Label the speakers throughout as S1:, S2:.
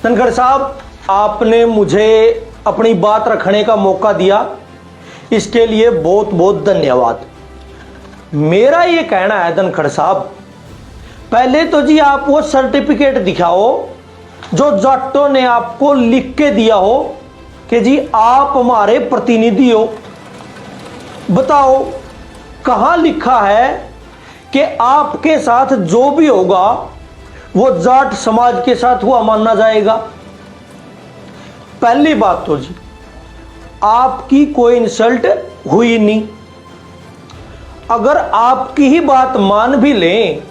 S1: धनखड़ साहब, आपने मुझे अपनी बात रखने का मौका दिया, इसके लिए बहुत बहुत धन्यवाद। मेरा ये कहना है धनखड़ साहब, पहले तो जी आप वो सर्टिफिकेट दिखाओ जो जाटों ने आपको लिख के दिया हो कि जी आप हमारे प्रतिनिधि हो। बताओ कहां लिखा है कि आपके साथ जो भी होगा वो जाट समाज के साथ हुआ माना जाएगा। पहली बात तो जी आपकी कोई इंसल्ट हुई नहीं। अगर आपकी ही बात मान भी लें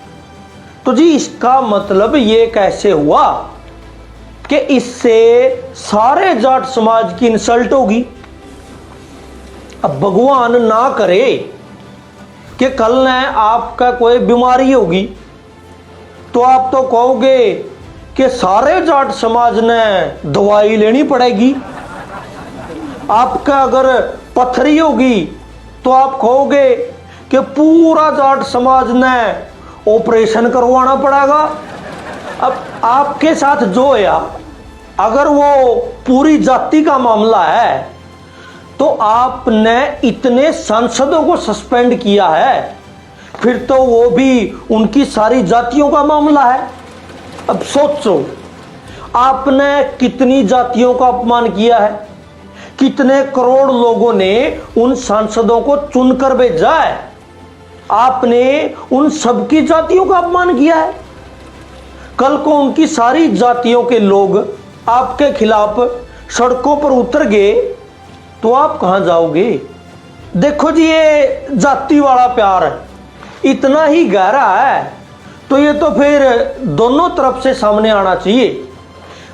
S1: तो जी इसका मतलब ये कैसे हुआ कि इससे सारे जाट समाज की इंसल्ट होगी। अब भगवान ना करे कि कल न आपका कोई बीमारी होगी तो आप तो कहोगे कि सारे जाट समाज ने दवाई लेनी पड़ेगी। आपका अगर पथरी होगी तो आप कहोगे कि पूरा जाट समाज ने ऑपरेशन करवाना पड़ेगा। अब आपके साथ जो है, अगर वो पूरी जाति का मामला है तो आपने इतने सांसदों को सस्पेंड किया है, फिर तो वो भी उनकी सारी जातियों का मामला है। अब सोचो आपने कितनी जातियों का अपमान किया है, कितने करोड़ लोगों ने उन सांसदों को चुनकर भेजा है, आपने उन सबकी जातियों का अपमान किया है। कल को उनकी सारी जातियों के लोग आपके खिलाफ सड़कों पर उतर गए तो आप कहां जाओगे। देखो जी ये जाति वाला प्यार इतना ही गहरा है तो ये तो फिर दोनों तरफ से सामने आना चाहिए।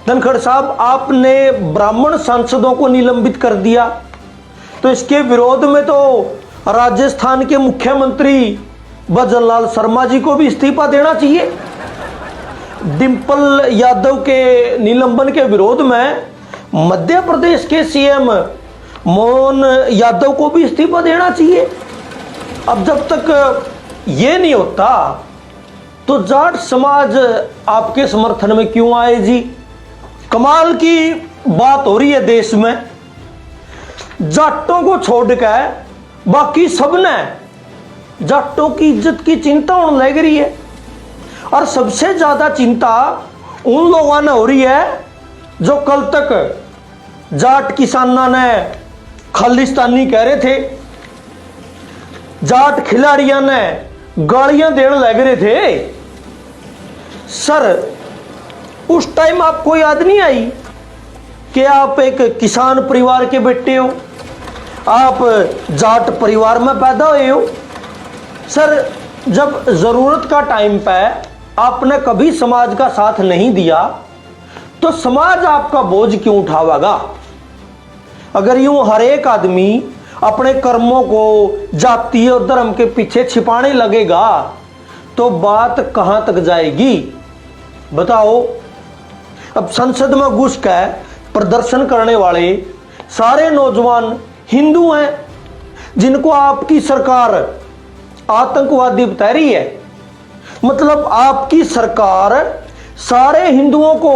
S1: धनखड़ साहब, आपने ब्राह्मण सांसदों को निलंबित कर दिया तो इसके विरोध में तो राजस्थान के मुख्यमंत्री भजनलाल शर्मा जी को भी इस्तीफा देना चाहिए। डिंपल यादव के निलंबन के विरोध में मध्य प्रदेश के सीएम मोहन यादव को भी इस्तीफा देना चाहिए। अब जब तक ये नहीं होता तो जाट समाज आपके समर्थन में क्यों आए जी। कमाल की बात हो रही है देश में, जाटों को छोड़कर बाकी सबने जाटों की इज्जत की चिंता होने लग रही है। और सबसे ज्यादा चिंता उन लोगों ने हो रही है जो कल तक जाट किसानों ने खालिस्तानी कह रहे थे, जाट खिलाड़ियों ने गालियां देने लग रहे थे। सर उस टाइम आपको याद नहीं आई कि आप एक किसान परिवार के बेटे हो, आप जाट परिवार में पैदा हुए हो। सर जब जरूरत का टाइम पे आपने कभी समाज का साथ नहीं दिया तो समाज आपका बोझ क्यों उठावेगा। अगर यूं हर एक आदमी अपने कर्मों को जाति और धर्म के पीछे छिपाने लगेगा तो बात कहां तक जाएगी बताओ। अब संसद में घुस कर प्रदर्शन करने वाले सारे नौजवान हिंदू हैं जिनको आपकी सरकार आतंकवादी बता रही है। मतलब आपकी सरकार सारे हिंदुओं को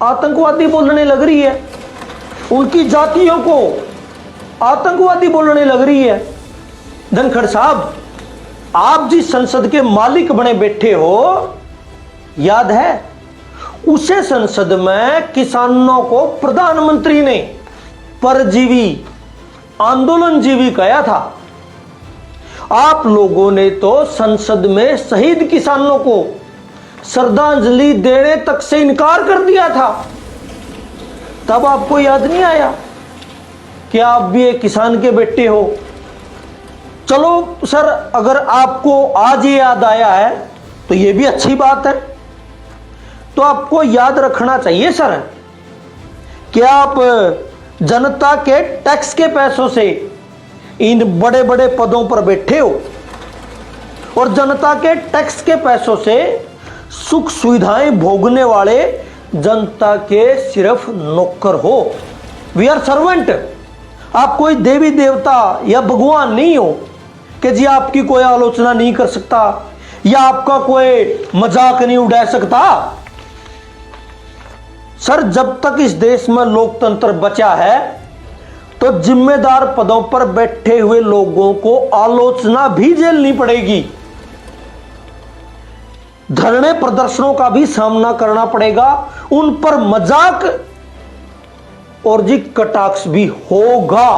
S1: आतंकवादी बोलने लग रही है, उनकी जातियों को आतंकवादी बोलने लग रही है। धनखड़ साहब, आप जिस संसद के मालिक बने बैठे हो, याद है उसे संसद में किसानों को प्रधानमंत्री ने परजीवी आंदोलनजीवी कहा था। आप लोगों ने तो संसद में शहीद किसानों को श्रद्धांजलि देने तक से इनकार कर दिया था। तब आपको याद नहीं आया कि आप भी एक किसान के बेटे हो। चलो सर, अगर आपको आज ये याद आया है तो ये भी अच्छी बात है। तो आपको याद रखना चाहिए सर कि आप जनता के टैक्स के पैसों से इन बड़े बड़े पदों पर बैठे हो और जनता के टैक्स के पैसों से सुख सुविधाएं भोगने वाले जनता के सिर्फ नौकर हो। We are servant. आप कोई देवी देवता या भगवान नहीं हो कि जी आपकी कोई आलोचना नहीं कर सकता या आपका कोई मजाक नहीं उड़ा सकता। सर जब तक इस देश में लोकतंत्र बचा है तो जिम्मेदार पदों पर बैठे हुए लोगों को आलोचना भी झेलनी पड़ेगी, धरने प्रदर्शनों का भी सामना करना पड़ेगा, उन पर मजाक और जी कटाक्ष भी होगा।